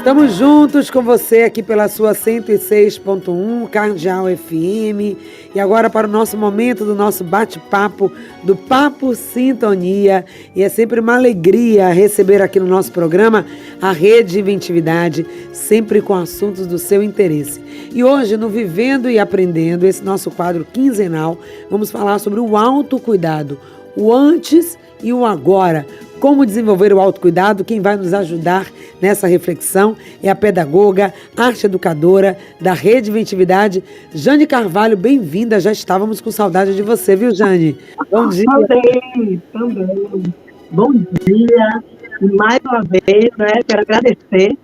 Estamos juntos com você aqui pela sua 106.1 Cardeal FM e agora para o nosso momento do nosso bate-papo, do Papo Sintonia. E é sempre uma alegria receber aqui no nosso programa a Rede Inventividade, sempre com assuntos do seu interesse. E hoje, no Vivendo e Aprendendo, esse nosso quadro quinzenal, vamos falar sobre o autocuidado, o antes e o agora. Como desenvolver o autocuidado? Quem vai nos ajudar nessa reflexão é a pedagoga, arte educadora da Rede Inventividade, Jane Carvalho. Bem-vinda, já estávamos com saudade de você, viu, Jane? Bom dia. Também. Bom dia. E mais uma vez, quero agradecer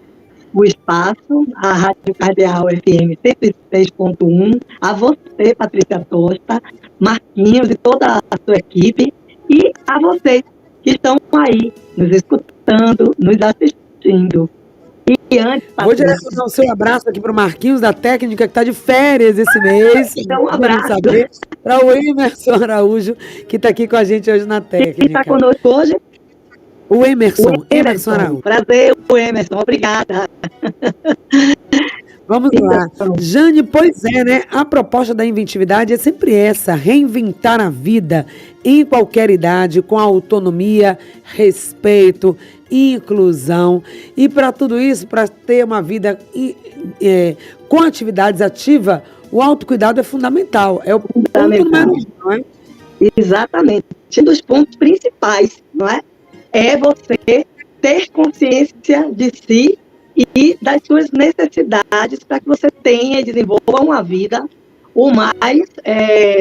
o espaço, à Rádio Cardeal FM 106.1, a você, Patrícia Tosta, Marquinhos e toda a sua equipe, e a vocês que estão aí, nos escutando, nos assistindo. E antes, vou direcionar o seu abraço aqui para o Marquinhos, da técnica, que está de férias esse mês. Então, um abraço. Para o Emerson Araújo, que está aqui com a gente hoje na técnica. Quem está conosco hoje? O Emerson Araújo. Prazer, o Emerson. Obrigada. Vamos lá. Jane, pois é, né? A proposta da inventividade é sempre essa, reinventar a vida em qualquer idade, com autonomia, respeito, inclusão. E para tudo isso, para ter uma vida com atividades ativas, o autocuidado é fundamental. É o ponto número 1, não é? Exatamente. Um dos pontos principais, não é? É você ter consciência de si e das suas necessidades para que você tenha e desenvolva uma vida o mais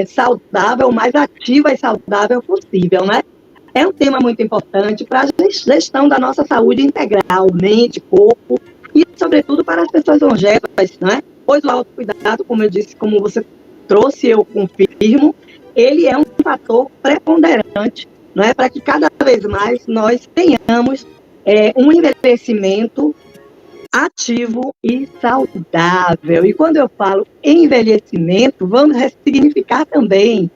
saudável, o mais ativa e saudável possível, né? É um tema muito importante para a gestão da nossa saúde integral, mente, corpo e, sobretudo, para as pessoas longevas, né? Pois o autocuidado, como eu disse, como você trouxe, eu confirmo, ele é um fator preponderante, não é? Para que cada vez mais nós tenhamos um envelhecimento ativo e saudável. E quando eu falo envelhecimento, vamos ressignificar também.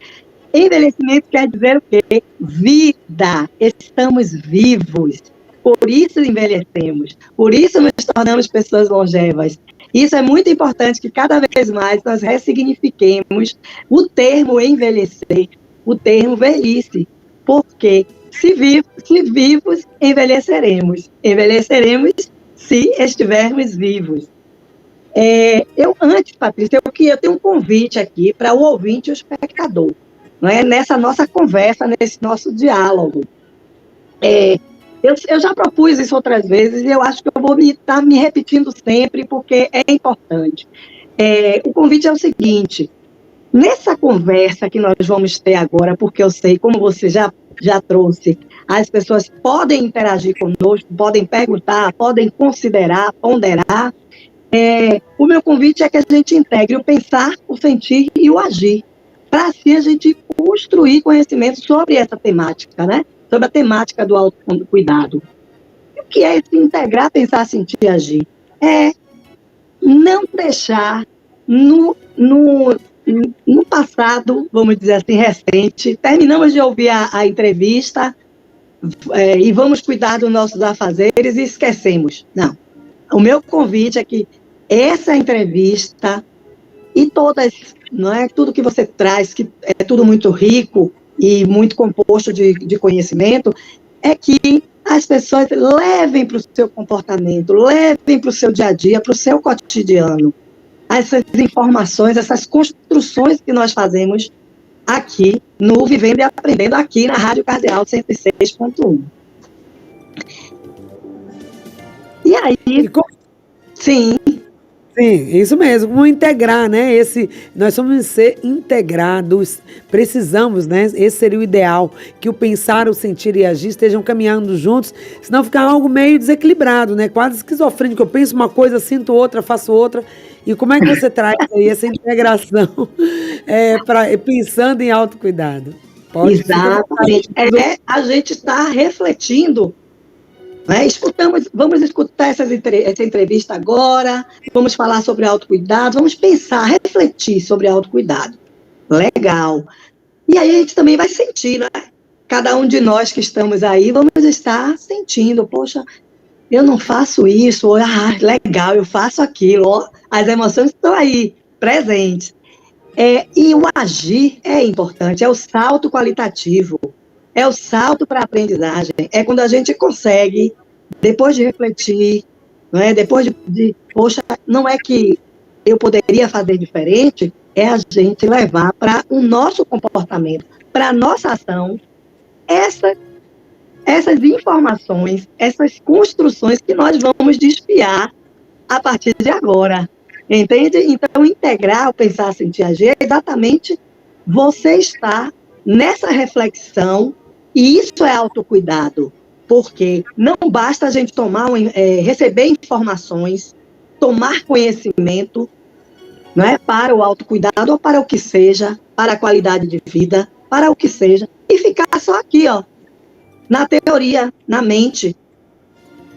Envelhecimento quer dizer o quê? Vida. Estamos vivos. Por isso envelhecemos. Por isso nos tornamos pessoas longevas. Isso é muito importante que cada vez mais nós ressignifiquemos o termo envelhecer, o termo velhice. Porque se vivos, envelheceremos. Envelheceremos se estivermos vivos. Antes, Patrícia, eu tenho um convite aqui para o ouvinte e o espectador, não é? Nessa nossa conversa, nesse nosso diálogo. Eu já propus isso outras vezes e eu acho que eu vou estar me repetindo sempre porque é importante. O convite é o seguinte: nessa conversa que nós vamos ter agora, porque eu sei, como você já trouxe, as pessoas podem interagir conosco, podem perguntar, podem considerar, ponderar. O meu convite é que a gente integre o pensar, o sentir e o agir, para assim a gente construir conhecimento sobre essa temática, né? Sobre a temática do autocuidado. E o que é esse integrar, pensar, sentir e agir? É não deixar no passado, vamos dizer assim, recente, terminamos de ouvir a entrevista e vamos cuidar dos nossos afazeres e esquecemos. Não. O meu convite é que essa entrevista e todas, não é, tudo que você traz, que é tudo muito rico e muito composto de conhecimento, é que as pessoas levem para o seu comportamento, levem para o seu dia a dia, para o seu cotidiano, essas informações, essas construções que nós fazemos aqui no Vivendo e Aprendendo, aqui na Rádio Cardeal 106.1. E aí, sim, isso mesmo, como integrar, né? Nós somos um ser integrados, precisamos, né? Esse seria o ideal, que o pensar, o sentir e agir estejam caminhando juntos, senão fica algo meio desequilibrado, né? Quase esquizofrênico. Eu penso uma coisa, sinto outra, faço outra. E como é que você traz aí essa integração pensando em autocuidado? Exatamente. A gente está refletindo, né? Vamos escutar essa entrevista agora, vamos falar sobre autocuidado, vamos pensar, refletir sobre autocuidado. Legal. E aí a gente também vai sentir, né? Cada um de nós que estamos aí, vamos estar sentindo, poxa, eu não faço isso, ou, legal, eu faço aquilo, ó, as emoções estão aí, presentes. E o agir é importante, é o salto qualitativo, é o salto para a aprendizagem, é quando a gente consegue, depois de refletir, não é? Depois poxa, não é que eu poderia fazer diferente, é a gente levar para o nosso comportamento, para a nossa ação, essas informações, essas construções que nós vamos desfiar a partir de agora. Entende? Então, integrar o pensar, sentir, agir é exatamente você estar nessa reflexão, e isso é autocuidado, porque não basta a gente receber informações, tomar conhecimento, não é, para o autocuidado ou para o que seja, para a qualidade de vida, para o que seja, e ficar só aqui, ó, na teoria, na mente.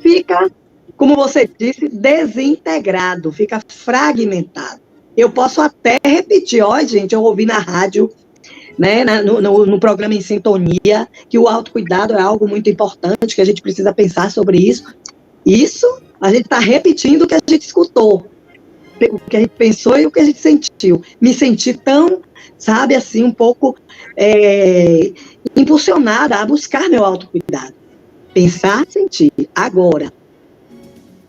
Fica, como você disse, desintegrado, fica fragmentado. Eu posso até repetir, ó, gente, eu ouvi na rádio, né, no programa Em Sintonia, que o autocuidado é algo muito importante, que a gente precisa pensar sobre isso. Isso, a gente está repetindo o que a gente escutou, o que a gente pensou e o que a gente sentiu. Me senti tão, sabe, assim, um pouco impulsionada a buscar meu autocuidado. Pensar, sentir. Agora,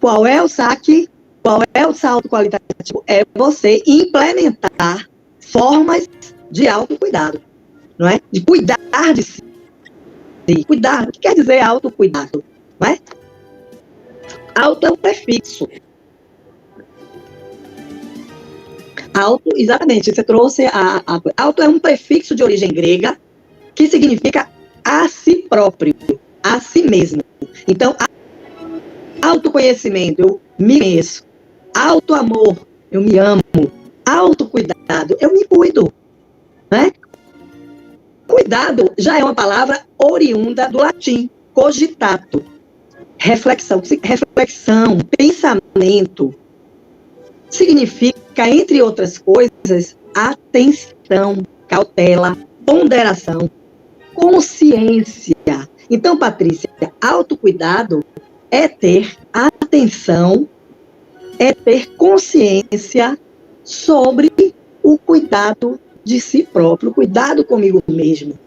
qual é o saque? Qual é o salto qualitativo? É você implementar formas de autocuidado, não é? De cuidar de si. Cuidar, o que quer dizer autocuidado? Não é? Auto é um prefixo. Auto, exatamente, você trouxe auto é um prefixo de origem grega que significa a si próprio, a si mesmo. Então, autoconhecimento, eu me conheço. Autoamor, eu me amo. Autocuidado, eu me cuido. Né? Cuidado já é uma palavra oriunda do latim, cogitato. Reflexão, pensamento. Significa, entre outras coisas, atenção, cautela, ponderação, consciência. Então, Patrícia, autocuidado é ter atenção, é ter consciência sobre o cuidado de si próprio, o cuidado comigo mesmo.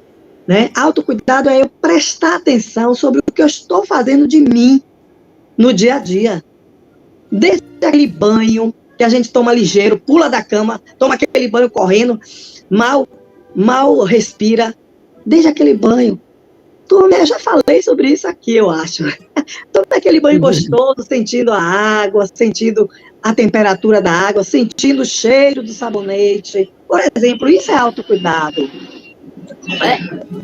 Né? Autocuidado é eu prestar atenção sobre o que eu estou fazendo de mim no dia a dia. Desde aquele banho que a gente toma ligeiro, pula da cama, toma aquele banho correndo, mal respira, desde aquele banho. Turma, eu já falei sobre isso aqui, eu acho. Toma aquele banho gostoso, sentindo a água, sentindo a temperatura da água, sentindo o cheiro do sabonete. Por exemplo, isso é autocuidado.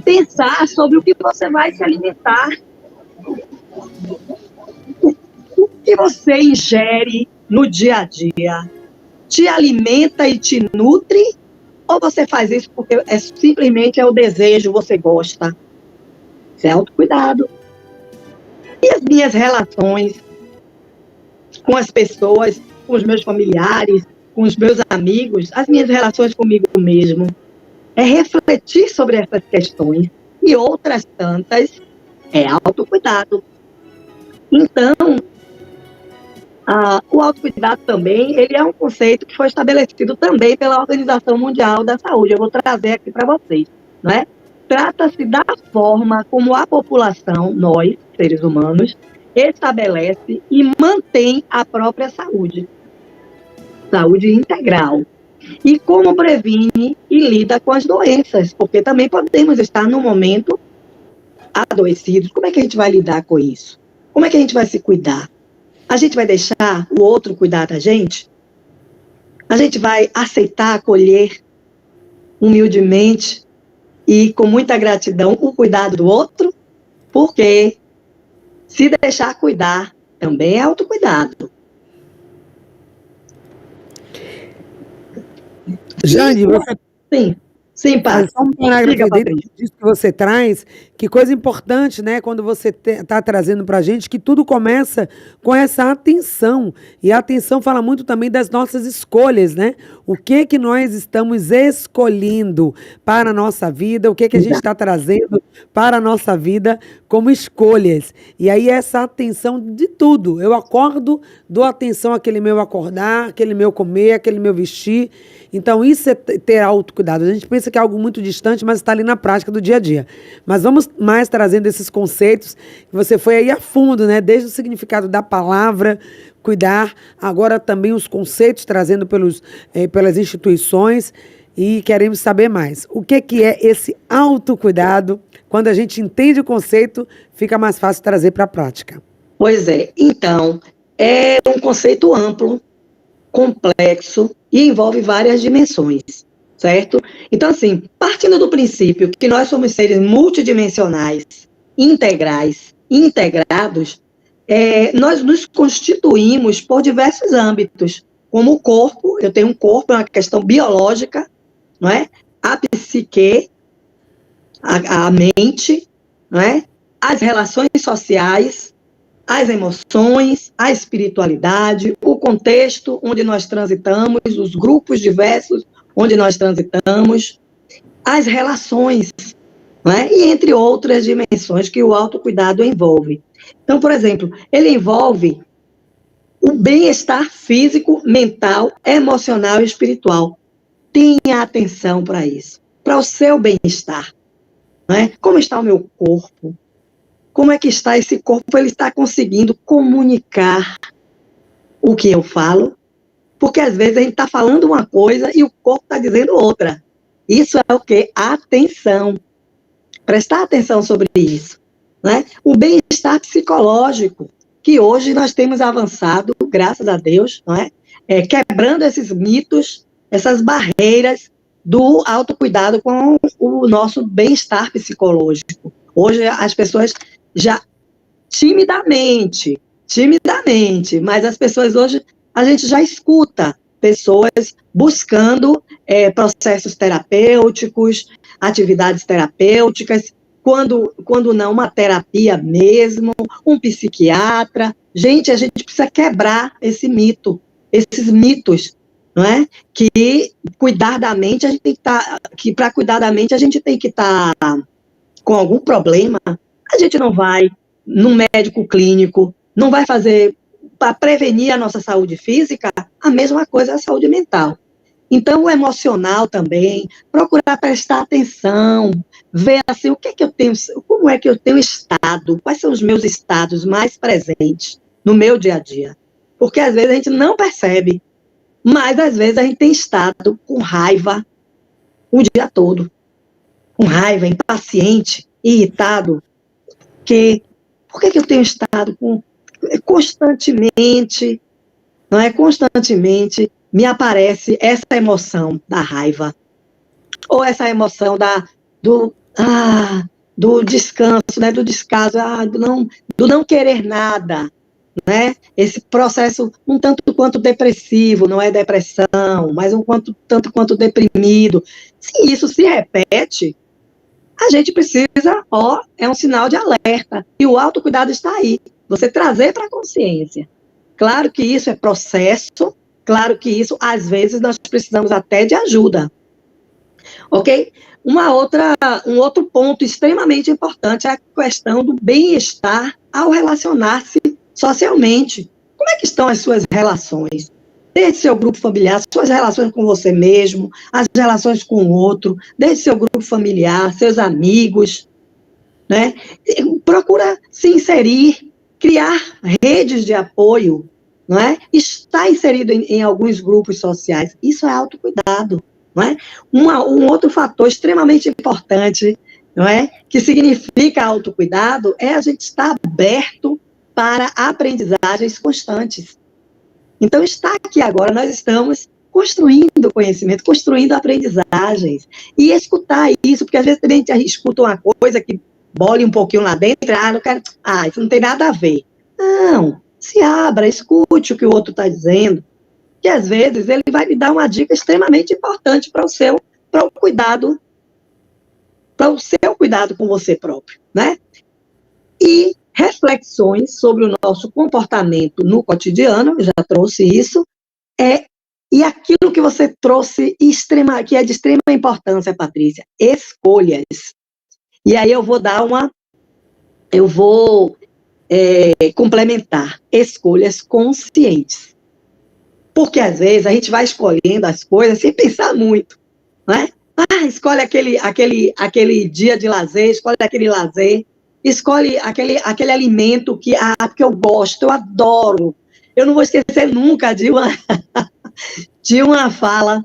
Pensar sobre o que você vai se alimentar. O que você ingere no dia a dia te alimenta e te nutre? Ou você faz isso porque simplesmente é o desejo, você gosta? Isso é autocuidado. E as minhas relações com as pessoas, com os meus familiares, com os meus amigos, as minhas relações comigo mesmo? É refletir sobre essas questões e outras tantas é autocuidado. Então, o autocuidado também, ele é um conceito que foi estabelecido também pela Organização Mundial da Saúde. Eu vou trazer aqui para vocês, não é? Trata-se da forma como a população, nós, seres humanos, estabelece e mantém a própria saúde integral. E como previne e lida com as doenças, porque também podemos estar no momento adoecidos. Como é que a gente vai lidar com isso? Como é que a gente vai se cuidar? A gente vai deixar o outro cuidar da gente? A gente vai aceitar, acolher humildemente e com muita gratidão o cuidado do outro? Porque se deixar cuidar também é autocuidado. Jane, você... Sim. Sim, Faz Pat. só um Diga, parágrafo dentro Patrícia. disso que você traz, que coisa importante, né? Quando você está trazendo para a gente que tudo começa com essa atenção. E a atenção fala muito também das nossas escolhas, né? O que que nós estamos escolhendo para a nossa vida, o que que a gente Exato. está trazendo para a nossa vida como escolhas. E aí essa atenção de tudo. Eu acordo, dou atenção àquele meu acordar, aquele meu comer, aquele meu vestir. Então, isso é ter autocuidado. A gente pensa que é algo muito distante, mas está ali na prática do dia a dia. Mas vamos mais trazendo esses conceitos. Você foi aí a fundo, né? Desde o significado da palavra, cuidar, agora também os conceitos trazendo pelas instituições e queremos saber mais. O que que é esse autocuidado? Quando a gente entende o conceito, fica mais fácil trazer para a prática. Pois é. Então, é um conceito amplo, complexo e envolve várias dimensões, certo? Então, assim, partindo do princípio que nós somos seres multidimensionais, integrais, integrados, nós nos constituímos por diversos âmbitos, como o corpo, eu tenho um corpo, é uma questão biológica, não é? A psique, a mente, não é? As relações sociais, as emoções, a espiritualidade, o contexto onde nós transitamos, os grupos diversos onde nós transitamos, as relações, né? E entre outras dimensões que o autocuidado envolve. Então, por exemplo, ele envolve o bem-estar físico, mental, emocional e espiritual. Tenha atenção para isso, para o seu bem-estar. Né? Como está o meu corpo? Como é que está esse corpo? Ele está conseguindo comunicar o que eu falo? Porque às vezes a gente está falando uma coisa e o corpo está dizendo outra. Isso é o quê? Atenção. Prestar atenção sobre isso. Né? O bem-estar psicológico, que hoje nós temos avançado, graças a Deus, não é? Quebrando esses mitos, essas barreiras do autocuidado com o nosso bem-estar psicológico. Hoje as pessoas já timidamente, mas as pessoas hoje, a gente já escuta pessoas buscando processos terapêuticos, atividades terapêuticas, quando não, uma terapia mesmo, um psiquiatra. Gente, a gente precisa quebrar esses mitos, não é? Que cuidar da mente, a gente tem que para cuidar da mente, a gente tem que estar com algum problema, a gente não vai num médico clínico, não vai fazer para prevenir a nossa saúde física, a mesma coisa é a saúde mental. Então, o emocional também, procurar prestar atenção, ver assim, o que é que eu tenho, como é que eu tenho estado, quais são os meus estados mais presentes no meu dia a dia. Porque às vezes a gente não percebe, mas às vezes a gente tem estado com raiva o dia todo, com raiva, impaciente, irritado, por que eu tenho estado constantemente, não é? Constantemente me aparece essa emoção da raiva, ou essa emoção do descanso, né? Do descaso, do não querer nada, né? Esse processo um tanto quanto depressivo, não é depressão, mas tanto quanto deprimido. Se isso se repete, a gente precisa, é um sinal de alerta. E o autocuidado está aí. Você trazer para a consciência. Claro que isso é processo, claro que isso, às vezes, nós precisamos até de ajuda. Ok? Um outro ponto extremamente importante é a questão do bem-estar ao relacionar-se socialmente. Como é que estão as suas relações? Desde seu grupo familiar, suas relações com você mesmo, as relações com o outro, desde seu grupo familiar, seus amigos, né? Procura se inserir, criar redes de apoio, não é? Estar inserido em alguns grupos sociais, isso é autocuidado, não é? Um outro fator extremamente importante, não é? Que significa autocuidado, é a gente estar aberto para aprendizagens constantes. Então, está aqui agora, nós estamos construindo conhecimento, construindo aprendizagens, e escutar isso, porque às vezes a gente escuta uma coisa que bole um pouquinho lá dentro, não quero, isso não tem nada a ver. Não, se abra, escute o que o outro está dizendo, que às vezes ele vai lhe dar uma dica extremamente importante para o cuidado para o seu cuidado com você próprio, né? E reflexões sobre o nosso comportamento no cotidiano, eu já trouxe isso, e aquilo que você trouxe que é de extrema importância, Patrícia, escolhas. E aí eu vou complementar, escolhas conscientes. Porque às vezes a gente vai escolhendo as coisas sem pensar muito, né? Escolhe aquele dia de lazer, escolhe aquele lazer, escolhe aquele alimento que eu gosto, eu adoro. Eu não vou esquecer nunca de uma fala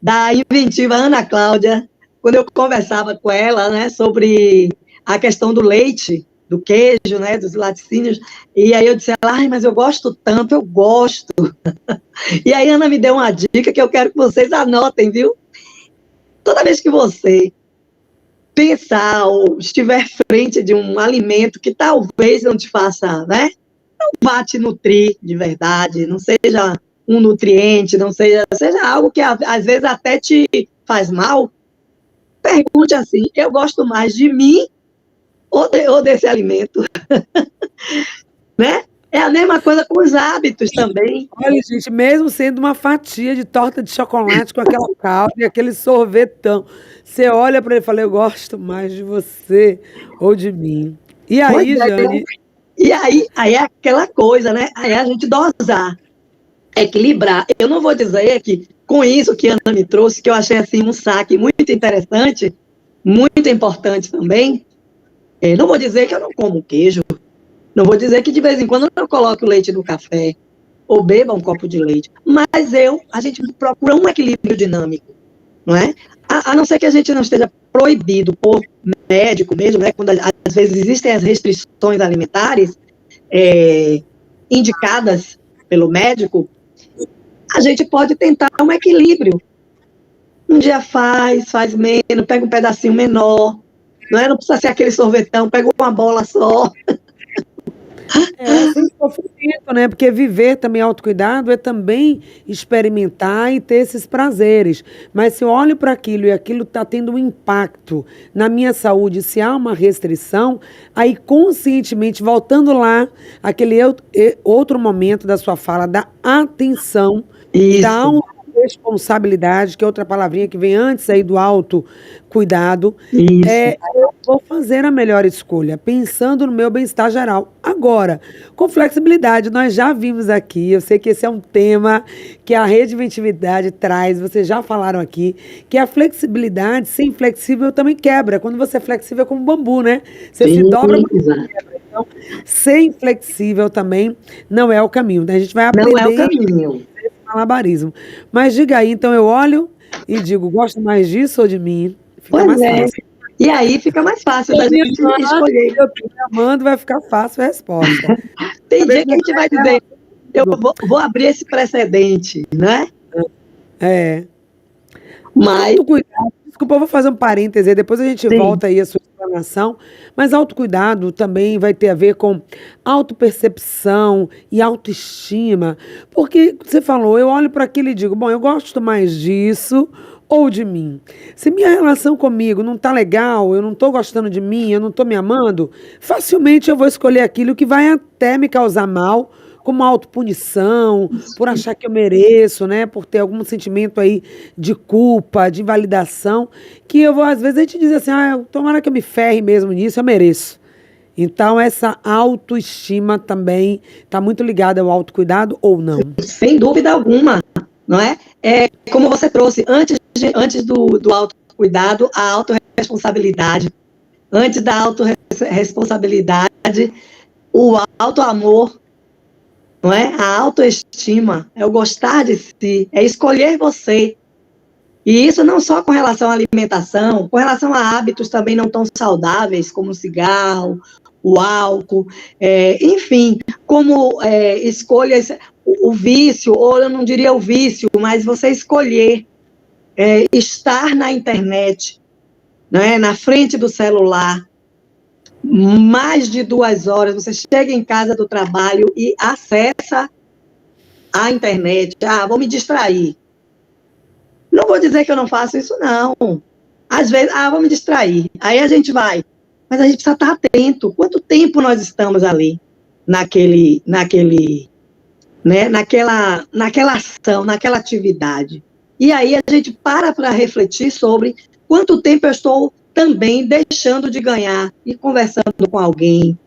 da inventiva Ana Cláudia, quando eu conversava com ela, né, sobre a questão do leite, do queijo, né, dos laticínios, e aí eu disse, mas eu gosto tanto, eu gosto. E aí a Ana me deu uma dica que eu quero que vocês anotem, viu? Toda vez que você pensar ou estiver frente de um alimento que talvez não te faça, né, não vá te nutrir de verdade, não seja um nutriente, não seja algo que às vezes até te faz mal, pergunte assim, eu gosto mais de mim ou desse alimento? Né? É a mesma coisa com os hábitos também. Olha, gente, mesmo sendo uma fatia de torta de chocolate com aquela calda e aquele sorvetão, você olha para ele e fala, eu gosto mais de você ou de mim. E aí, Jane? E aí é aquela coisa, né? Aí a gente dosar, equilibrar. Eu não vou dizer que com isso que a Ana me trouxe, que eu achei assim um saque muito interessante, muito importante também, não vou dizer que eu não como queijo, não vou dizer que de vez em quando eu não coloco leite no café, ou beba um copo de leite, mas a gente procura um equilíbrio dinâmico, não é? A não ser que a gente não esteja proibido por médico mesmo, né? Quando às vezes existem as restrições alimentares indicadas pelo médico, a gente pode tentar um equilíbrio. Um dia faz menos, pega um pedacinho menor, não precisa ser aquele sorvetão, pega uma bola só. Sem sofrimento, né? Porque viver também autocuidado é também experimentar e ter esses prazeres. Mas se eu olho para aquilo e aquilo está tendo um impacto na minha saúde, se há uma restrição, aí conscientemente, voltando lá, aquele outro momento da sua fala, da atenção, da responsabilidade, que é outra palavrinha que vem antes aí do autocuidado, eu vou fazer a melhor escolha, pensando no meu bem-estar geral. Agora, com flexibilidade, nós já vimos aqui, eu sei que esse é um tema que a Rede Inventividade traz, vocês já falaram aqui, que a flexibilidade, sem flexível, também quebra. Quando você é flexível é como bambu, né? Você se dobra, mas quebra. Então, sem flexível também não é o caminho. A gente vai aprender... Não é o caminho. Malabarismo. Mas diga aí, então eu olho e digo, gosto mais disso ou de mim? Fica mais fácil. E aí fica mais fácil da gente escolher. Eu tô me amando, vai ficar fácil a resposta. Tem dia que a gente vai dizer, eu vou abrir esse precedente, né? Mas... Autocuidado, desculpa, eu vou fazer um parêntese aí, depois a gente volta aí a sua explanação, mas autocuidado também vai ter a ver com autopercepção e autoestima, porque você falou, eu olho para aquilo e digo, bom, eu gosto mais disso ou de mim. Se minha relação comigo não tá legal, eu não tô gostando de mim, eu não tô me amando, facilmente eu vou escolher aquilo que vai até me causar mal, como autopunição, por achar que eu mereço, né? Por ter algum sentimento aí de culpa, de invalidação, que eu vou, às vezes, a gente diz assim, tomara que eu me ferre mesmo nisso, eu mereço. Então, essa autoestima também está muito ligada ao autocuidado ou não? Sem dúvida alguma, não é? Como você trouxe, antes do autocuidado, a autorresponsabilidade. Antes da autorresponsabilidade, o autoamor, não é? A autoestima, é o gostar de si, é escolher você. E isso não só com relação à alimentação, com relação a hábitos também não tão saudáveis, como o cigarro, o álcool, enfim, como escolhas, o vício, ou eu não diria o vício, mas você escolher estar na internet, né, na frente do celular, mais de 2 horas, você chega em casa do trabalho e acessa a internet. Vou me distrair. Não vou dizer que eu não faço isso, não. Às vezes, vou me distrair. Aí a gente vai. Mas a gente precisa estar atento. Quanto tempo nós estamos ali, né, naquela ação, naquela atividade. E aí a gente para refletir sobre quanto tempo eu estou também deixando de ganhar e conversando com alguém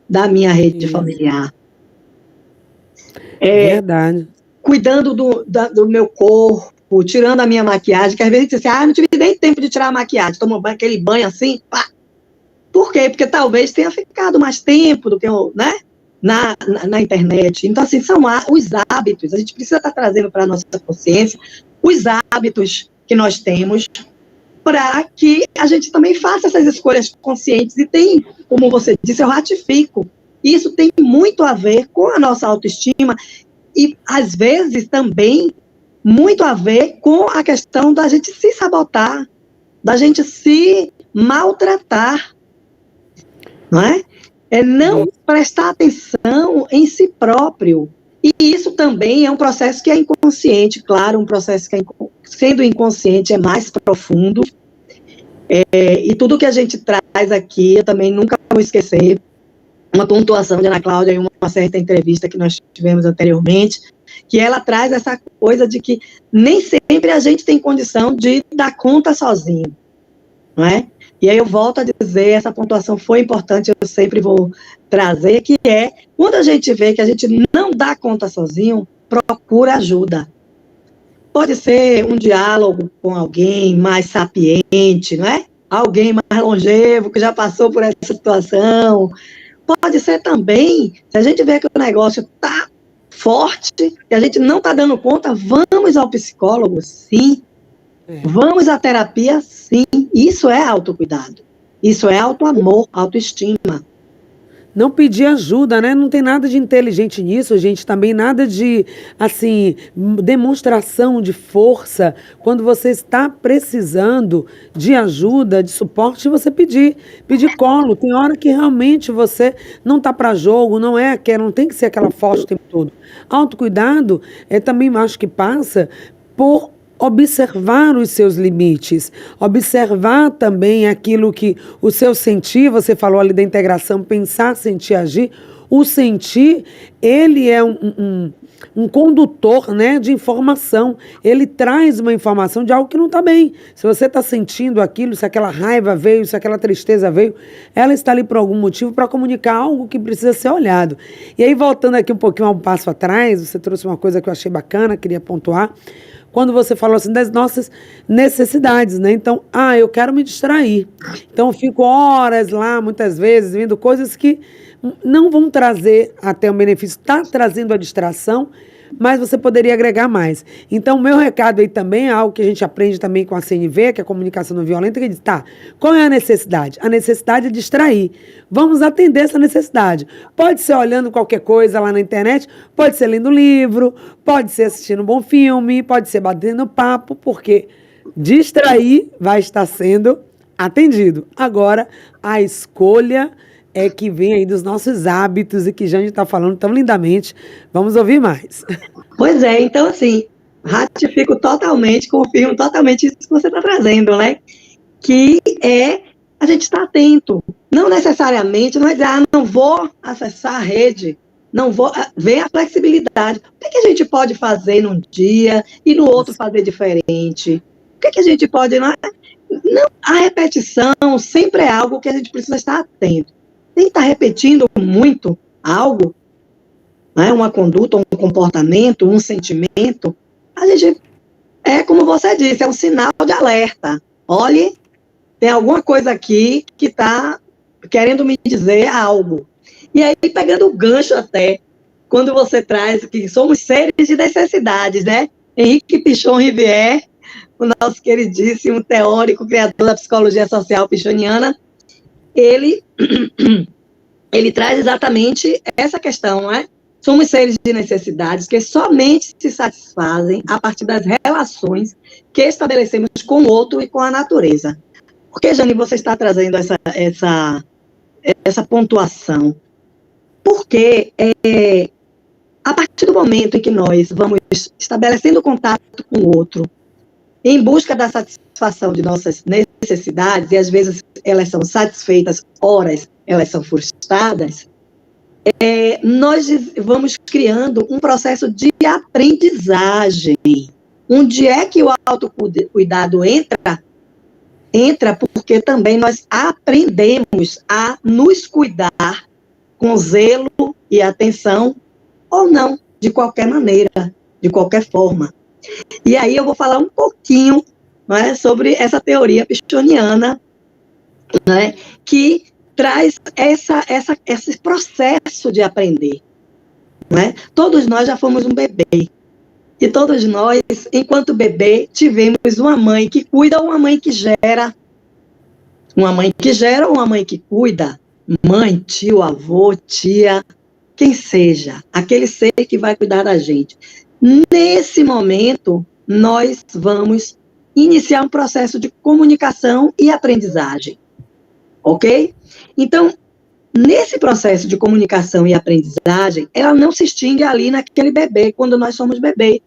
da minha rede familiar. Verdade. Cuidando do meu corpo, tirando a minha maquiagem, que às vezes a gente diz assim, não tive nem tempo de tirar a maquiagem, toma aquele banho assim, pá. Por quê? Porque talvez tenha ficado mais tempo do que eu, né? Na internet. Então, assim, são os hábitos. A gente precisa estar trazendo para a nossa consciência os hábitos que nós temos para que a gente também faça essas escolhas conscientes. E tem, como você disse, eu ratifico. Isso tem muito a ver com a nossa autoestima e, às vezes, também muito a ver com a questão da gente se sabotar, da gente se maltratar, não é? É não prestar atenção em si próprio. E isso também é um processo que é inconsciente, claro, um processo que, sendo inconsciente, é mais profundo. E tudo que a gente traz aqui, eu também nunca vou esquecer, uma pontuação de Ana Cláudia em uma certa entrevista que nós tivemos anteriormente, que ela traz essa coisa de que nem sempre a gente tem condição de dar conta sozinho, não é? E aí eu volto a dizer, essa pontuação foi importante, eu sempre vou trazer, que é, quando a gente vê que a gente não dá conta sozinho, procura ajuda. Pode ser um diálogo com alguém mais sapiente, não é? Alguém mais longevo, que já passou por essa situação. Pode ser também, se a gente vê que o negócio está forte, que a gente não está dando conta, vamos ao psicólogo, sim. Vamos à terapia, sim. Isso é autocuidado. Isso é autoamor, autoestima. Não pedir ajuda, né? Não tem nada de inteligente nisso, gente. Também nada de, assim, demonstração de força. Quando você está precisando de ajuda, de suporte, você pedir. Pedir colo. Tem hora que realmente você não está para jogo, não tem que ser aquela forte o tempo todo. Autocuidado também acho que passa por observar os seus limites, observar também aquilo que o seu sentir, você falou ali da integração, pensar, sentir, agir. O sentir, ele é um condutor, né, de informação. Ele traz uma informação de algo que não está bem. Se você está sentindo aquilo, se aquela raiva veio, se aquela tristeza veio, ela está ali por algum motivo para comunicar algo que precisa ser olhado. E aí, voltando aqui um pouquinho um passo atrás, você trouxe uma coisa que eu achei bacana, queria pontuar, quando você falou assim das nossas necessidades, né? Então, eu quero me distrair. Então, eu fico horas lá, muitas vezes, vendo coisas que não vão trazer até um benefício. Está trazendo a distração, mas você poderia agregar mais. Então, o meu recado aí também é algo que a gente aprende também com a CNV, que é a comunicação não violenta, que diz, qual é a necessidade? A necessidade é distrair. Vamos atender essa necessidade. Pode ser olhando qualquer coisa lá na internet, pode ser lendo livro, pode ser assistindo um bom filme, pode ser batendo papo, porque distrair vai estar sendo atendido. Agora, a escolha é que vem aí dos nossos hábitos e que Jane está falando tão lindamente. Vamos ouvir mais. Pois é, então assim, ratifico totalmente, confirmo totalmente isso que você está trazendo, né? Que a gente estar atento. Não necessariamente, não é dizer, não vou acessar a rede, não vou ver a flexibilidade. O que a gente pode fazer num dia e no outro fazer diferente? O que a gente pode... Não, a repetição sempre é algo que a gente precisa estar atento. Quem está repetindo muito algo, né, uma conduta, um comportamento, um sentimento, a gente, como você disse, é um sinal de alerta. Olhe, tem alguma coisa aqui que está querendo me dizer algo. E aí, pegando o gancho até, quando você traz que somos seres de necessidades, né? Henrique Pichon Rivière, o nosso queridíssimo teórico, criador da psicologia social pichoniana, ele traz exatamente essa questão, não é? Somos seres de necessidades que somente se satisfazem a partir das relações que estabelecemos com o outro e com a natureza. Por que, Jane, você está trazendo essa pontuação? Porque a partir do momento em que nós vamos estabelecendo contato com o outro, em busca da satisfação satisfação de nossas necessidades, e às vezes elas são satisfeitas, horas elas são frustradas, nós vamos criando um processo de aprendizagem. Onde é que o autocuidado entra porque também nós aprendemos a nos cuidar com zelo e atenção, ou não, de qualquer maneira, de qualquer forma. E aí eu vou falar um pouquinho, não é, sobre essa teoria pistoniana, não é, que traz esse processo de aprender. Não é? Todos nós já fomos um bebê. E todos nós, enquanto bebê, tivemos uma mãe que cuida ou uma mãe que gera. Uma mãe que gera ou uma mãe que cuida. Mãe, tio, avô, tia, quem seja. Aquele ser que vai cuidar da gente. Nesse momento, nós vamos iniciar um processo de comunicação e aprendizagem. Ok? Então, nesse processo de comunicação e aprendizagem, ela não se extingue ali naquele bebê, quando nós somos bebês.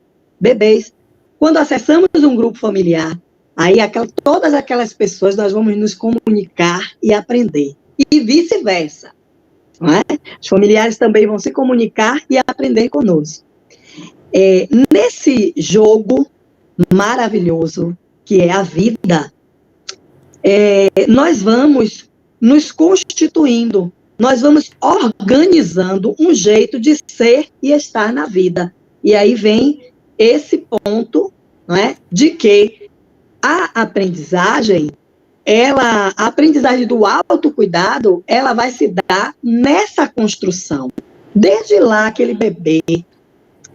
Quando acessamos um grupo familiar, aí todas aquelas pessoas nós vamos nos comunicar e aprender. E vice-versa. Não é? Os familiares também vão se comunicar e aprender conosco. Nesse jogo maravilhoso que é a vida, nós vamos nos constituindo, nós vamos organizando um jeito de ser e estar na vida. E aí vem esse ponto, não é, de que a aprendizagem, a aprendizagem do autocuidado, ela vai se dar nessa construção. Desde lá, aquele bebê,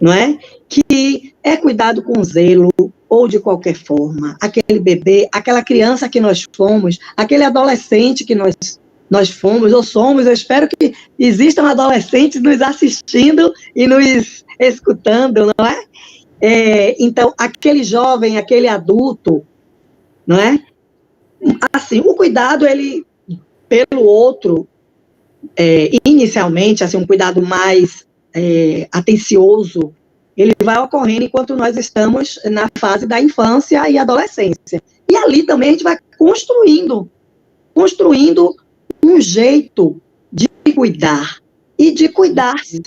não é, que é cuidado com zelo, ou de qualquer forma, aquele bebê, aquela criança que nós fomos, aquele adolescente que nós fomos ou somos. Eu espero que existam adolescentes nos assistindo e nos escutando, não é? Então, aquele jovem, aquele adulto, não é? Assim, o cuidado, ele, pelo outro, inicialmente, assim, um cuidado mais atencioso, ele vai ocorrendo enquanto nós estamos na fase da infância e adolescência. E ali também a gente vai construindo um jeito de cuidar e de cuidar-se.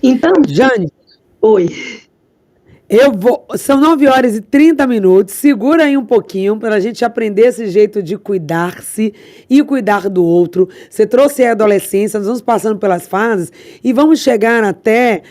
Então... Jane. Oi. São 9h30, segura aí um pouquinho para a gente aprender esse jeito de cuidar-se e cuidar do outro. Você trouxe a adolescência, nós vamos passando pelas fases e vamos chegar até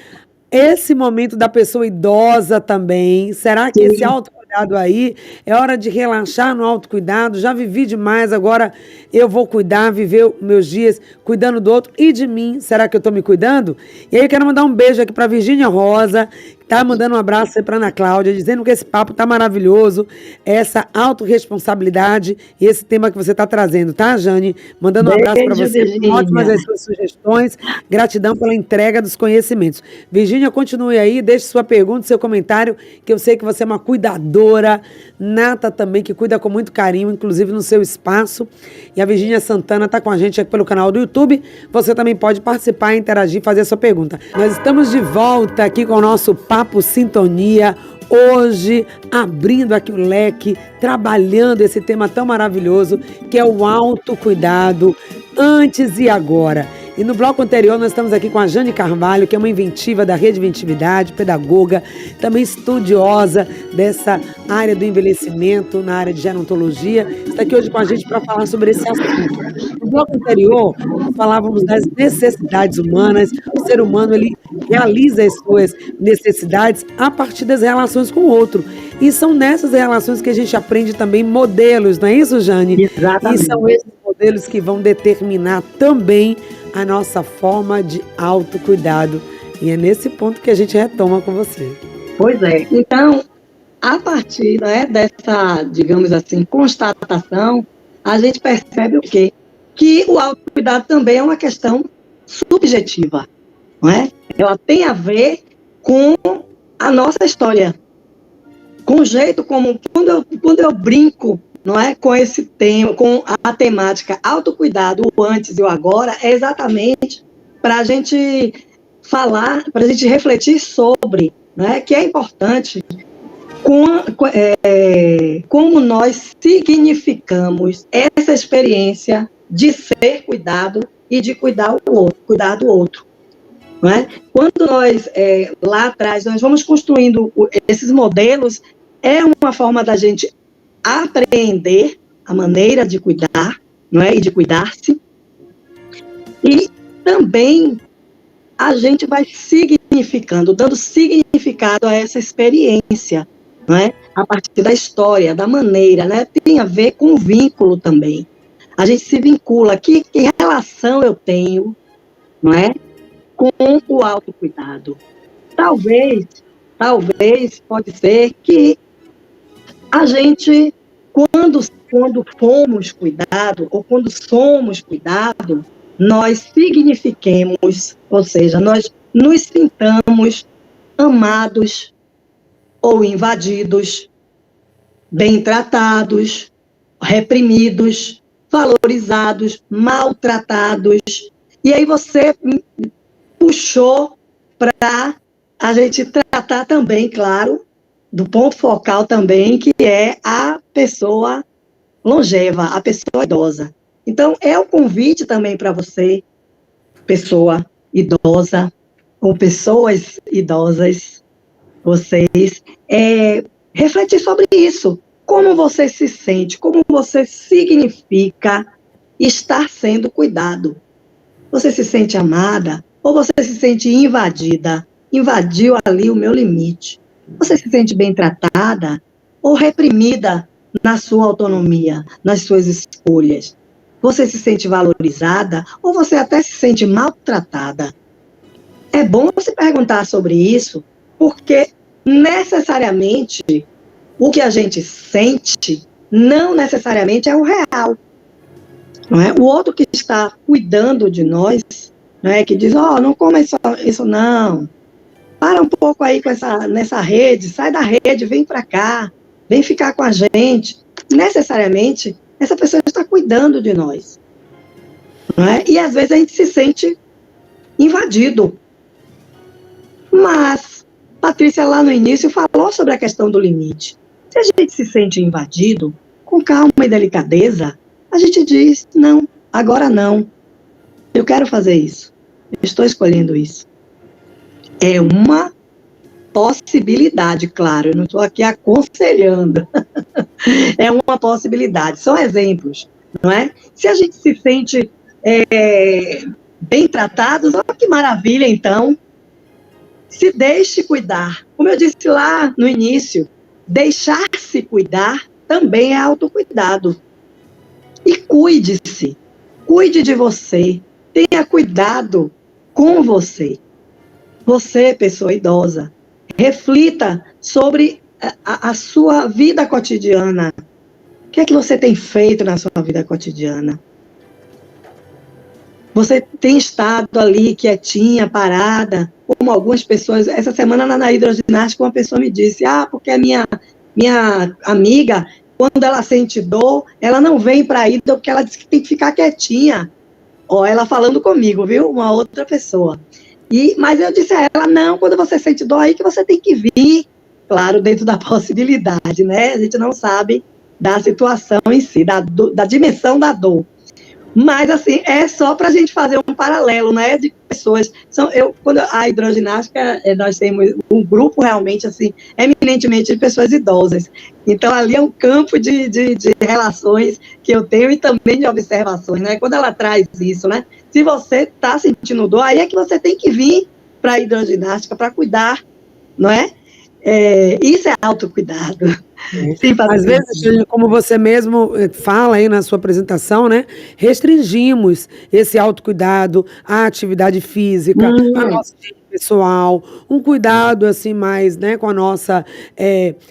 esse momento da pessoa idosa também. Será que esse autocuidado aí é hora de relaxar no autocuidado? Já vivi demais, agora eu vou cuidar, viver meus dias cuidando do outro e de mim. Será que eu estou me cuidando? E aí eu quero mandar um beijo aqui para Virgínia Rosa, tá mandando um abraço para Ana Cláudia, dizendo que esse papo tá maravilhoso, essa autorresponsabilidade e esse tema que você está trazendo, tá, Jane? Mandando um abraço para você, ótimas as suas sugestões, gratidão pela entrega dos conhecimentos. Virgínia, continue aí, deixe sua pergunta, seu comentário, que eu sei que você é uma cuidadora nata também, que cuida com muito carinho, inclusive no seu espaço. E a Virgínia Santana está com a gente aqui pelo canal do YouTube. Você também pode participar, interagir, fazer a sua pergunta. Nós estamos de volta aqui com o nosso Papo Sintonia, hoje abrindo aqui o leque, trabalhando esse tema tão maravilhoso que é o autocuidado antes e agora. E no bloco anterior nós estamos aqui com a Jane Carvalho, que é uma inventiva da Rede Inventividade, pedagoga, também estudiosa dessa área do envelhecimento, na área de gerontologia. Está aqui hoje com a gente para falar sobre esse assunto. No bloco anterior, falávamos das necessidades humanas. O ser humano, ele realiza as suas necessidades a partir das relações com o outro. E são nessas relações que a gente aprende também modelos, não é isso, Jane? Exatamente. E são esses modelos que vão determinar também a nossa forma de autocuidado. E é nesse ponto que a gente retoma com você. Pois é. Então, a partir, né, dessa, digamos assim, constatação, a gente percebe o quê? Que o autocuidado também é uma questão subjetiva, não é? Ela tem a ver com a nossa história, com o jeito como, quando eu brinco, não é, com esse tema, com a temática autocuidado, o antes e o agora, é exatamente para a gente falar, para a gente refletir sobre, né, que é importante como nós significamos essa experiência de ser cuidado e de cuidar do outro. Não é? Quando nós, lá atrás, nós vamos construindo esses modelos, é uma forma da gente apreender a maneira de cuidar, não é? E de cuidar-se. E também a gente vai significando, dando significado a essa experiência, não é? A partir da história, da maneira, né? Tem a ver com o vínculo também. A gente se vincula, que relação eu tenho, não é? Com o autocuidado. Talvez, pode ser que a gente, quando fomos cuidado, ou quando somos cuidado, nós signifiquemos, ou seja, nós nos sintamos amados ou invadidos, bem tratados, reprimidos, valorizados, maltratados. E aí você puxou para a gente tratar também, claro, do ponto focal também, que é a pessoa longeva, a pessoa idosa. Então, é o convite também para você, pessoa idosa, ou pessoas idosas, vocês, refletir sobre isso. Como você se sente, como você significa estar sendo cuidado. Você se sente amada ou você se sente invadida? Invadiu ali o meu limite. Você se sente bem tratada ou reprimida na sua autonomia, nas suas escolhas? Você se sente valorizada ou você até se sente maltratada? É bom você perguntar sobre isso, porque necessariamente o que a gente sente não necessariamente é o real. Não é? O outro que está cuidando de nós, não é? Que diz, não coma isso não, para um pouco aí nessa rede, sai da rede, vem para cá, vem ficar com a gente. Necessariamente, essa pessoa está cuidando de nós. Não é? E às vezes a gente se sente invadido. Mas, Patrícia lá no início falou sobre a questão do limite. Se a gente se sente invadido, com calma e delicadeza, a gente diz, não, agora não. Eu quero fazer isso. Eu estou escolhendo isso. É uma possibilidade, claro. Eu não estou aqui aconselhando. É uma possibilidade. São exemplos, não é? Se a gente se sente bem tratados, olha que maravilha, então. Se deixe cuidar. Como eu disse lá no início, deixar-se cuidar também é autocuidado. E cuide-se, cuide de você, tenha cuidado com você. Você, pessoa idosa, reflita sobre a sua vida cotidiana. O que é que você tem feito na sua vida cotidiana? Você tem estado ali quietinha, parada, como algumas pessoas. Essa semana na hidroginástica uma pessoa me disse, porque a minha amiga, quando ela sente dor, ela não vem para a hidro porque ela diz que tem que ficar quietinha. Ela falando comigo, viu? Uma outra pessoa. Mas eu disse a ela, não, quando você sente dor aí que você tem que vir, claro, dentro da possibilidade, né? A gente não sabe da situação em si, da dimensão da dor. Mas, assim, é só para a gente fazer um paralelo, né, de pessoas. Quando a hidroginástica, nós temos um grupo realmente, assim, eminentemente de pessoas idosas. Então, ali é um campo de relações que eu tenho e também de observações, né? Quando ela traz isso, né? Se você está sentindo dor, aí é que você tem que vir para a hidroginástica para cuidar, não é? Isso é autocuidado. Sim, às vezes, como você mesmo fala aí na sua apresentação, né, restringimos esse autocuidado à atividade física, à nossa higiene pessoal, um cuidado assim mais, né, com a nossa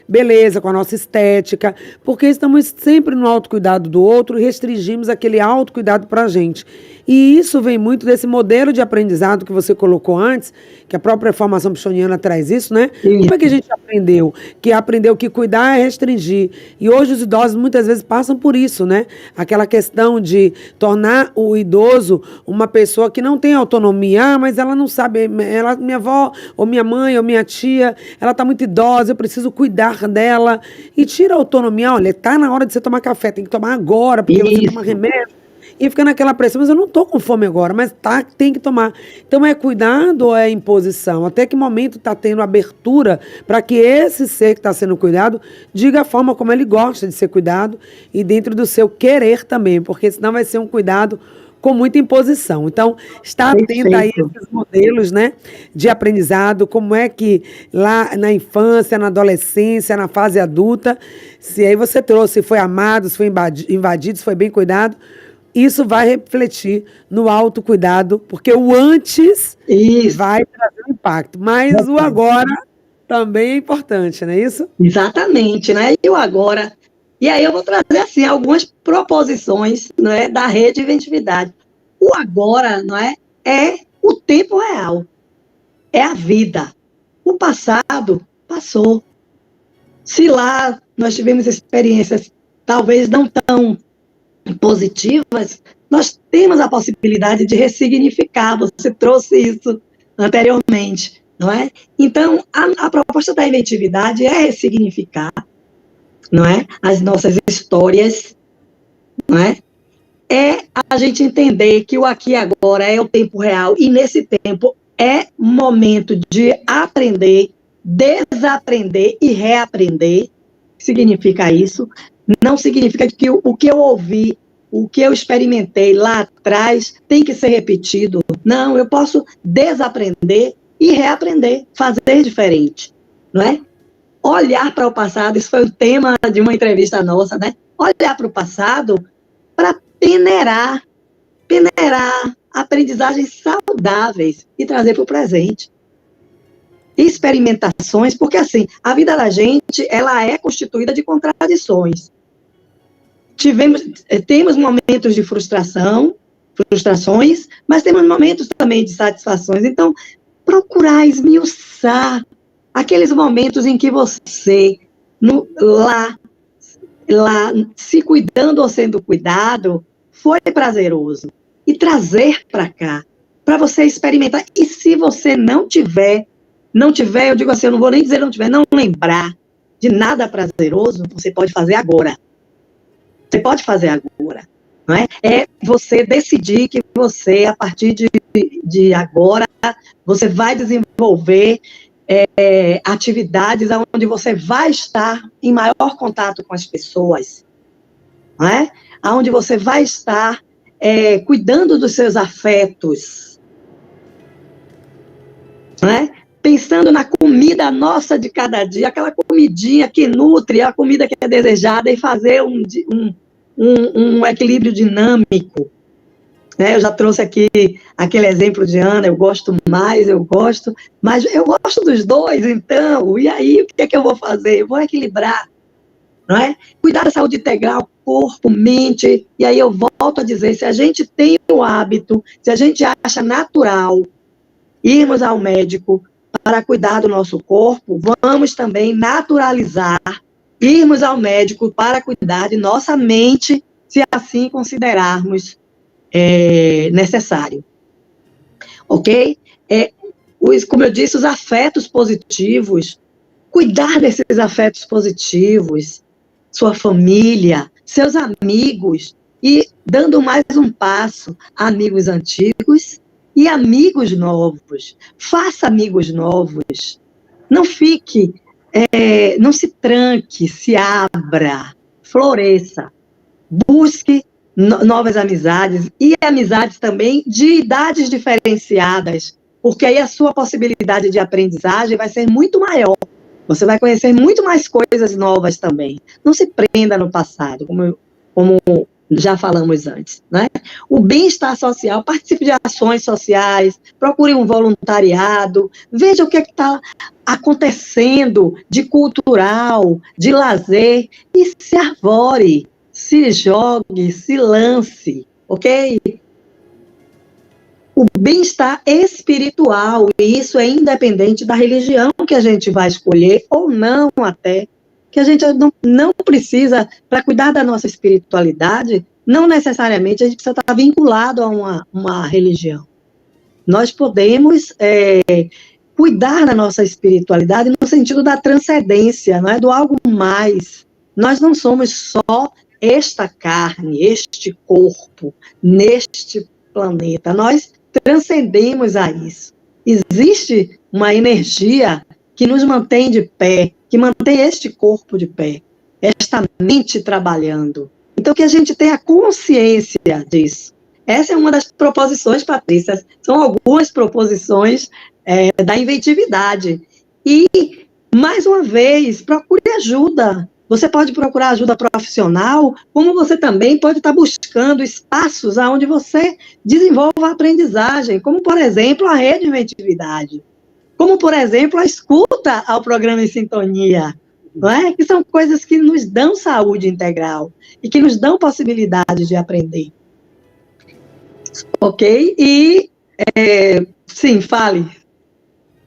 beleza, com a nossa estética, porque estamos sempre no autocuidado do outro e restringimos aquele autocuidado para a gente. E isso vem muito desse modelo de aprendizado que você colocou antes, que a própria formação pixoniana traz isso, né? Como é que a gente aprendeu? Que aprendeu que cuidar é restringir. E hoje os idosos muitas vezes passam por isso, né? Aquela questão de tornar o idoso uma pessoa que não tem autonomia. Ah, mas ela não sabe, minha avó, ou minha mãe, ou minha tia, ela está muito idosa, eu preciso cuidar dela. E tira a autonomia. Olha, tá na hora de você tomar café, tem que tomar agora, porque você toma remédio. E fica naquela pressão, mas eu não estou com fome agora, mas tem que tomar. Então é cuidado ou é imposição? Até que momento está tendo abertura para que esse ser que está sendo cuidado diga a forma como ele gosta de ser cuidado e dentro do seu querer também, porque senão vai ser um cuidado com muita imposição. Então, está atenta aí a esses modelos, né, de aprendizado, como é que lá na infância, na adolescência, na fase adulta, se aí você trouxe, se foi amado, se foi invadido, se foi bem cuidado, isso vai refletir no autocuidado, porque o antes vai trazer um impacto, mas o agora também é importante, não é isso? Exatamente, né? E o agora. E aí eu vou trazer assim algumas proposições, não é, da rede de inventividade. O agora, não é o tempo real, é a vida. O passado passou. Se lá nós tivemos experiências talvez não tão positivas, nós temos a possibilidade de ressignificar. Você trouxe isso anteriormente, não é? Então, a proposta da inventividade é ressignificar, não é? As nossas histórias, não é? É a gente entender que o aqui e agora é o tempo real, e nesse tempo é momento de aprender, desaprender e reaprender. Significa isso? Não significa que o que eu ouvi, o que eu experimentei lá atrás tem que ser repetido. Não, eu posso desaprender e reaprender, fazer diferente, não é? Olhar para o passado, isso foi o tema de uma entrevista nossa, né? Olhar para o passado para peneirar aprendizagens saudáveis e trazer para o presente. Experimentações, porque assim, a vida da gente, ela é constituída de contradições. Temos momentos de frustrações, mas temos momentos também de satisfações. Então, procurar esmiuçar aqueles momentos em que você, lá, se cuidando ou sendo cuidado, foi prazeroso. E trazer para cá, para você experimentar. E se você não tiver, eu digo assim, eu não vou nem dizer não lembrar de nada prazeroso, você pode fazer agora. Você pode fazer agora, não é? É você decidir que você, a partir de agora, você vai desenvolver atividades onde você vai estar em maior contato com as pessoas, não é? Onde você vai estar cuidando dos seus afetos, não é? Pensando na comida nossa de cada dia, aquela comidinha que nutre, a comida que é desejada, e fazer um equilíbrio dinâmico. Eu já trouxe aqui aquele exemplo de Ana, eu gosto, mas eu gosto dos dois, então, e aí o que é que eu vou fazer? Eu vou equilibrar, não é? Cuidar da saúde integral, corpo, mente, e aí eu volto a dizer, se a gente tem o hábito, se a gente acha natural irmos ao médico para cuidar do nosso corpo, vamos também naturalizar irmos ao médico para cuidar de nossa mente, se assim considerarmos necessário. Ok? Como eu disse, os afetos positivos, cuidar desses afetos positivos, sua família, seus amigos, e dando mais um passo, amigos antigos e amigos novos. Faça amigos novos. Não fique, não se tranque, se abra, floresça. Busque novas amizades e amizades também de idades diferenciadas, porque aí a sua possibilidade de aprendizagem vai ser muito maior. Você vai conhecer muito mais coisas novas também. Não se prenda no passado, como já falamos antes, né? O bem-estar social, participe de ações sociais, procure um voluntariado, veja o que está acontecendo de cultural, de lazer, e se arvore, se jogue, se lance, ok? o bem-estar espiritual, e isso é independente da religião que a gente vai escolher, ou não até, que a gente não precisa, para cuidar da nossa espiritualidade, não necessariamente a gente precisa estar vinculado a uma religião. Nós podemos cuidar da nossa espiritualidade no sentido da transcendência, não é? Do algo mais. Nós não somos só esta carne, este corpo, neste planeta. Nós transcendemos a isso. Existe uma energia que nos mantém de pé, que mantém este corpo de pé, esta mente trabalhando. Então, que a gente tenha consciência disso. Essa é uma das proposições, Patrícia. São algumas proposições da inventividade. E, mais uma vez, procure ajuda. Você pode procurar ajuda profissional, como você também pode estar buscando espaços onde você desenvolva a aprendizagem, como, por exemplo, a rede inventividade, como, por exemplo, a escuta ao programa Em Sintonia, não é? Que são coisas que nos dão saúde integral e que nos dão possibilidade de aprender. Ok? E, sim, fale.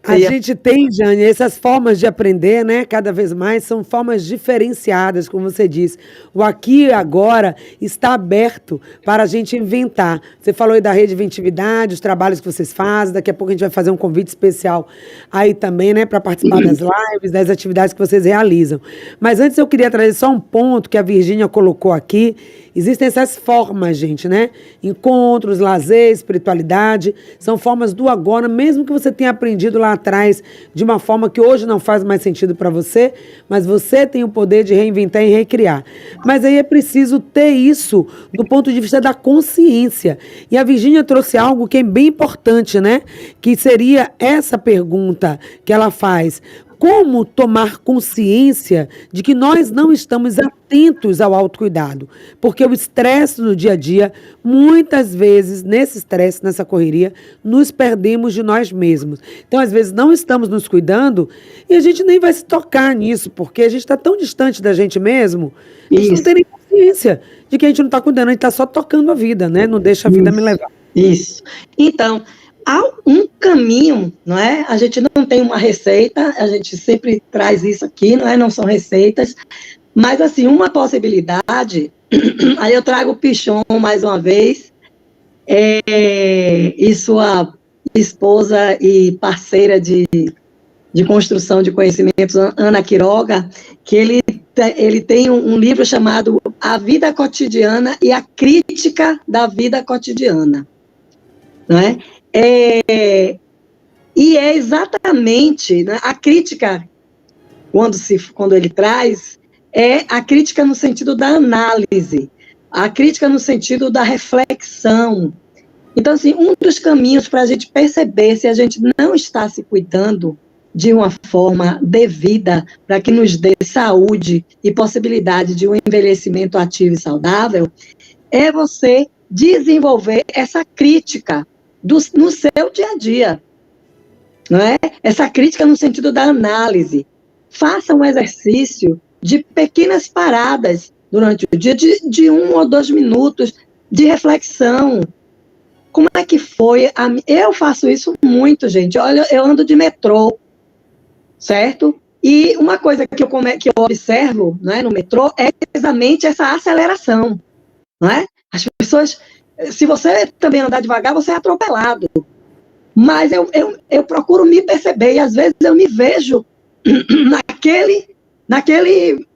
A gente tem, Jane, essas formas de aprender, né? Cada vez mais são formas diferenciadas, como você disse. O aqui e agora está aberto para a gente inventar. Você falou aí da rede inventividade, os trabalhos que vocês fazem. Daqui a pouco a gente vai fazer um convite especial aí também, né? Para participar das lives, das atividades que vocês realizam. Mas antes eu queria trazer só um ponto que a Virgínia colocou aqui. Existem essas formas, gente, né? Encontros, lazer, espiritualidade, são formas do agora, mesmo que você tenha aprendido lá atrás de uma forma que hoje não faz mais sentido para você, mas você tem o poder de reinventar e recriar. Mas aí é preciso ter isso do ponto de vista da consciência. E a Virgínia trouxe algo que é bem importante, né? Que seria essa pergunta que ela faz. Como tomar consciência de que nós não estamos atentos ao autocuidado? Porque o estresse no dia a dia, muitas vezes, nesse estresse, nessa correria, nos perdemos de nós mesmos. Então, às vezes, não estamos nos cuidando e a gente nem vai se tocar nisso, porque a gente está tão distante da gente mesmo, a gente não tem nem consciência de que a gente não está cuidando, a gente está só tocando a vida, né? Não deixa a vida me levar. Isso. Então, há um caminho, não é? A gente não tem uma receita, a gente sempre traz isso aqui, não é? Não são receitas, mas, assim, uma possibilidade, aí eu trago o Pichon mais uma vez, e sua esposa e parceira de construção de conhecimentos, Ana Quiroga, que ele tem um livro chamado A Vida Cotidiana e a Crítica da Vida Cotidiana, não é? E é exatamente, né, a crítica, quando ele traz, é a crítica no sentido da análise, a crítica no sentido da reflexão. Então, assim, um dos caminhos para a gente perceber se a gente não está se cuidando de uma forma devida para que nos dê saúde e possibilidade de um envelhecimento ativo e saudável, é você desenvolver essa crítica no seu dia a dia, não é? Essa crítica no sentido da análise. Faça um exercício de pequenas paradas durante o dia, de 1 ou 2 minutos de reflexão. Como é que foi? Eu faço isso muito, gente. Olha, eu ando de metrô, certo? E uma coisa que eu observo, não é, no metrô é exatamente essa aceleração, não é? As pessoas, se você também andar devagar, você é atropelado. Mas eu procuro me perceber, e às vezes eu me vejo naquele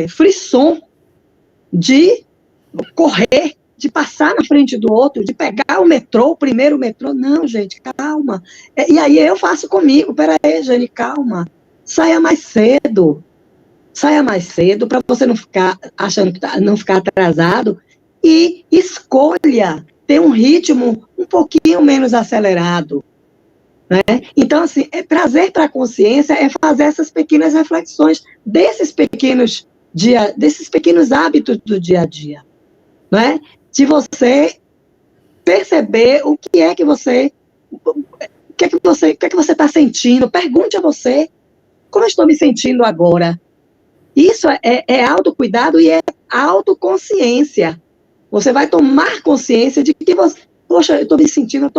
frisson de correr, de passar na frente do outro, de pegar o metrô, o primeiro metrô. Não, gente, calma. E aí eu faço comigo, peraí, Jane, calma. Saia mais cedo para você não ficar achando que não ficar atrasado, e escolha ter um ritmo um pouquinho menos acelerado, né? Então, assim, trazer para a consciência é fazer essas pequenas reflexões desses pequenos hábitos do dia a dia, né? De você perceber o que é que você está sentindo. Pergunte a você: como eu estou me sentindo agora? Isso é autocuidado e é autoconsciência. Você vai tomar consciência de que poxa, eu estou me sentindo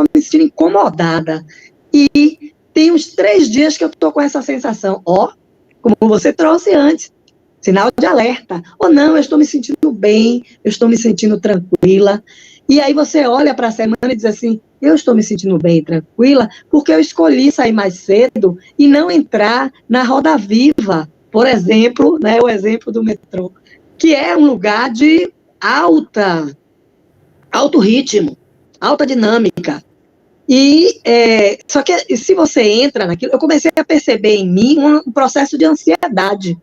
incomodada. E tem uns 3 dias que eu estou com essa sensação. Ó, como você trouxe antes, sinal de alerta. Ou não, eu estou me sentindo bem, eu estou me sentindo tranquila. E aí você olha para a semana e diz assim, eu estou me sentindo bem e tranquila porque eu escolhi sair mais cedo e não entrar na roda viva, por exemplo, né, o exemplo do metrô, que é um lugar de alto ritmo, alta dinâmica. E só que se você entra naquilo, eu comecei a perceber em mim um processo de ansiedade.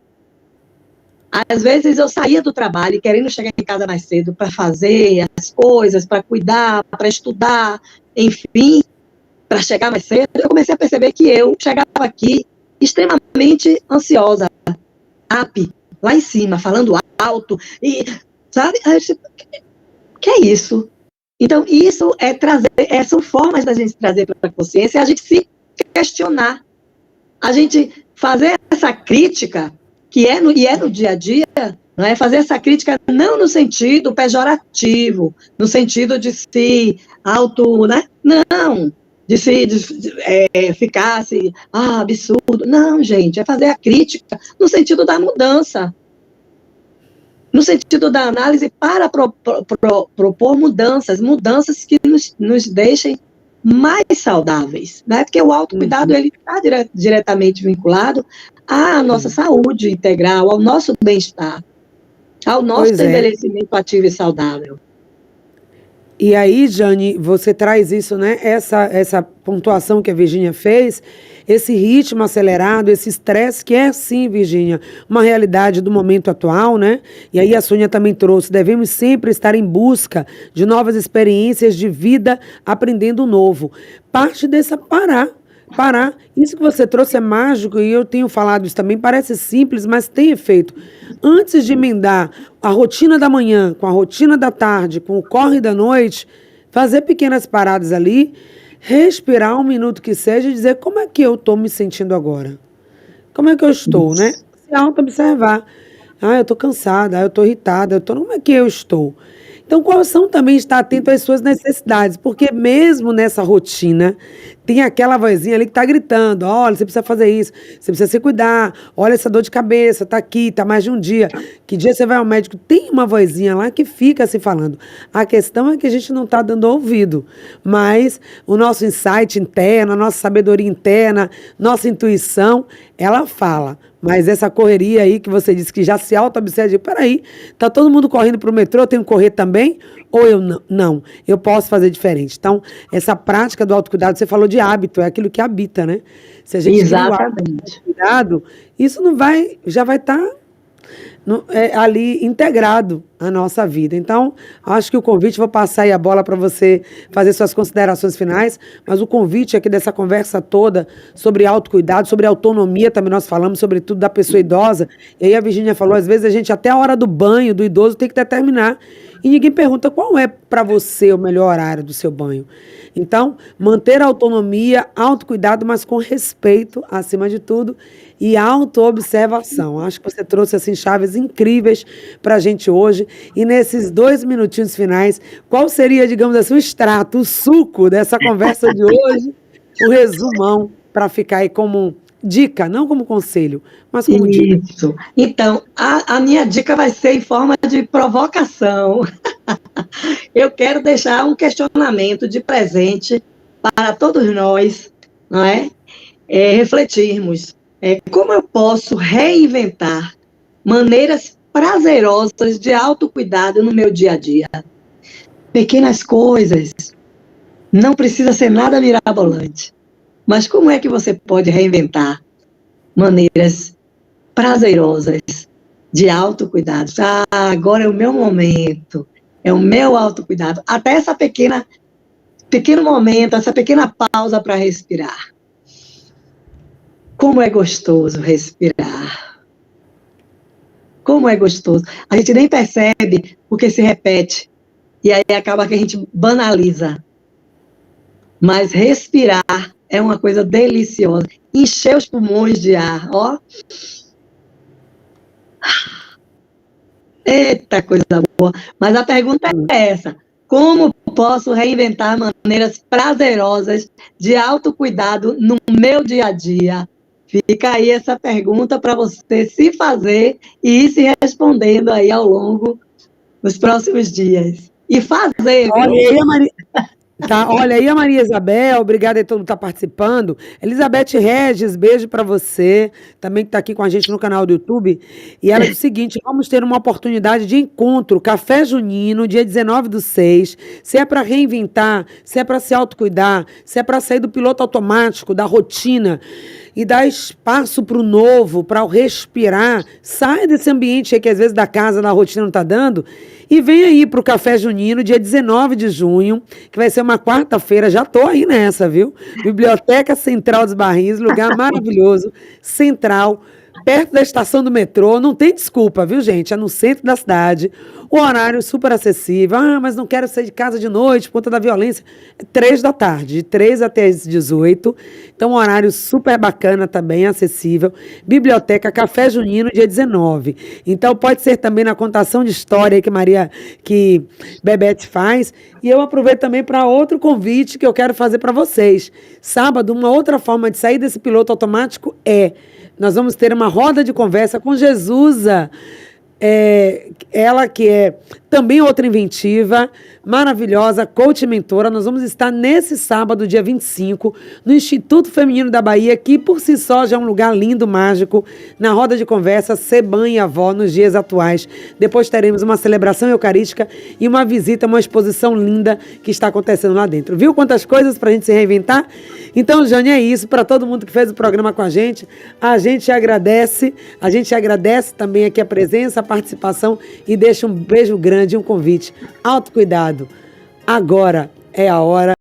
Às vezes eu saía do trabalho querendo chegar em casa mais cedo para fazer as coisas, para cuidar, para estudar, enfim, para chegar mais cedo. Eu comecei a perceber que eu chegava aqui extremamente ansiosa, lá em cima, falando alto, e, sabe? Aí eu disse, que é isso? Então, isso é trazer, são formas da gente trazer para a consciência, a gente se questionar, a gente fazer essa crítica, que é no dia a dia, não é? Fazer essa crítica não no sentido pejorativo, no sentido de se né? Não, de ficar assim, absurdo. Não, gente, é fazer a crítica no sentido da mudança, no sentido da análise para propor mudanças que nos deixem mais saudáveis, né? Porque o autocuidado ele está diretamente vinculado à nossa saúde integral, ao nosso bem-estar, ao nosso envelhecimento ativo e saudável. E aí, Jane, você traz isso, né? Essa pontuação que a Virgínia fez, esse ritmo acelerado, esse estresse, que é sim, Virgínia, uma realidade do momento atual, né? E aí a Sônia também trouxe, devemos sempre estar em busca de novas experiências de vida, aprendendo novo. Parte dessa parar. Isso que você trouxe é mágico e eu tenho falado isso também, parece simples, mas tem efeito. Antes de emendar a rotina da manhã com a rotina da tarde, com o corre da noite, fazer pequenas paradas ali, respirar um minuto que seja e dizer como é que eu estou me sentindo agora. Como é que eu estou, né? Se auto-observar. Eu estou cansada, eu estou irritada, como é que eu estou? Então, quais são também estar atento às suas necessidades, porque mesmo nessa rotina, tem aquela vozinha ali que está gritando, olha, você precisa fazer isso, você precisa se cuidar, olha essa dor de cabeça, está aqui, está mais de um dia, que dia você vai ao médico? Tem uma vozinha lá que fica se falando. A questão é que a gente não está dando ouvido, mas o nosso insight interno, a nossa sabedoria interna, nossa intuição, ela fala. Mas essa correria aí que você disse que já se auto-observa, peraí, tá todo mundo correndo para o metrô, eu tenho que correr também? Ou eu não? Não, eu posso fazer diferente. Então, essa prática do autocuidado, você falou de hábito, é aquilo que habita, né? Se a gente cria o autocuidado, isso não vai, já vai estar ali integrado à nossa vida. Então, acho que o convite, vou passar aí a bola para você fazer suas considerações finais, mas o convite aqui dessa conversa toda sobre autocuidado, sobre autonomia, também nós falamos, sobretudo da pessoa idosa, e aí a Virgínia falou, às vezes a gente até a hora do banho do idoso tem que determinar, e ninguém pergunta qual é para você o melhor horário do seu banho. Então, manter a autonomia, autocuidado, mas com respeito, acima de tudo, e autoobservação. Acho que você trouxe assim, chaves incríveis para a gente hoje. E nesses 2 minutinhos finais, qual seria, digamos assim, o extrato, o suco dessa conversa de hoje? O resumão, para ficar aí como dica, não como conselho, mas como dica. Isso. Então, a minha dica vai ser em forma de provocação. Eu quero deixar um questionamento de presente para todos nós, não é? Refletirmos. Como eu posso reinventar maneiras prazerosas de autocuidado no meu dia a dia? Pequenas coisas, não precisa ser nada mirabolante. Mas como é que você pode reinventar maneiras prazerosas de autocuidado? Agora é o meu momento, é o meu autocuidado. Até essa pequeno momento, essa pequena pausa para respirar. Como é gostoso respirar. Como é gostoso. A gente nem percebe porque se repete. E aí acaba que a gente banaliza. Mas respirar é uma coisa deliciosa. Encher os pulmões de ar, ó. Eita, coisa boa. Mas a pergunta é essa. Como posso reinventar maneiras prazerosas de autocuidado no meu dia a dia? Fica aí essa pergunta para você se fazer e ir se respondendo aí ao longo dos próximos dias. E fazer, Olha viu? aí, Maria. Tá, olha aí a Maria Isabel, obrigada aí todo mundo que tá participando. Elizabeth Regis, beijo para você, também que tá aqui com a gente no canal do YouTube. E ela diz o seguinte: vamos ter uma oportunidade de encontro, Café Junino, dia 19/6. Se é para reinventar, se é para se autocuidar, se é para sair do piloto automático, da rotina e dar espaço para o novo, para o respirar, sai desse ambiente aí que às vezes da casa, da rotina não tá dando, e vem aí para o Café Junino, dia 19 de junho, que vai ser uma quarta-feira, já tô aí nessa, viu? Biblioteca Central dos Barris, lugar maravilhoso, central, perto da estação do metrô, não tem desculpa, viu, gente? É no centro da cidade, o horário super acessível. Ah, mas não quero sair de casa de noite por conta da violência. É 3 da tarde, de 3 até as 18. Então, um horário super bacana também, acessível. Biblioteca Café Junino, dia 19. Então, pode ser também na contação de história que Bebete faz. E eu aproveito também para outro convite que eu quero fazer para vocês. Sábado, uma outra forma de sair desse piloto automático nós vamos ter uma roda de conversa com Jesusa, ela que é também outra inventiva, maravilhosa, coach e mentora. Nós vamos estar nesse sábado, dia 25, no Instituto Feminino da Bahia, que por si só já é um lugar lindo, mágico, na roda de conversa, ser mãe e avó nos dias atuais. Depois teremos uma celebração eucarística e uma visita, uma exposição linda que está acontecendo lá dentro. Viu quantas coisas para a gente se reinventar? Então, Jane, é isso. Para todo mundo que fez o programa com a gente agradece também aqui a presença, a participação e deixa um beijo grande, um convite. Autocuidado. Agora é a hora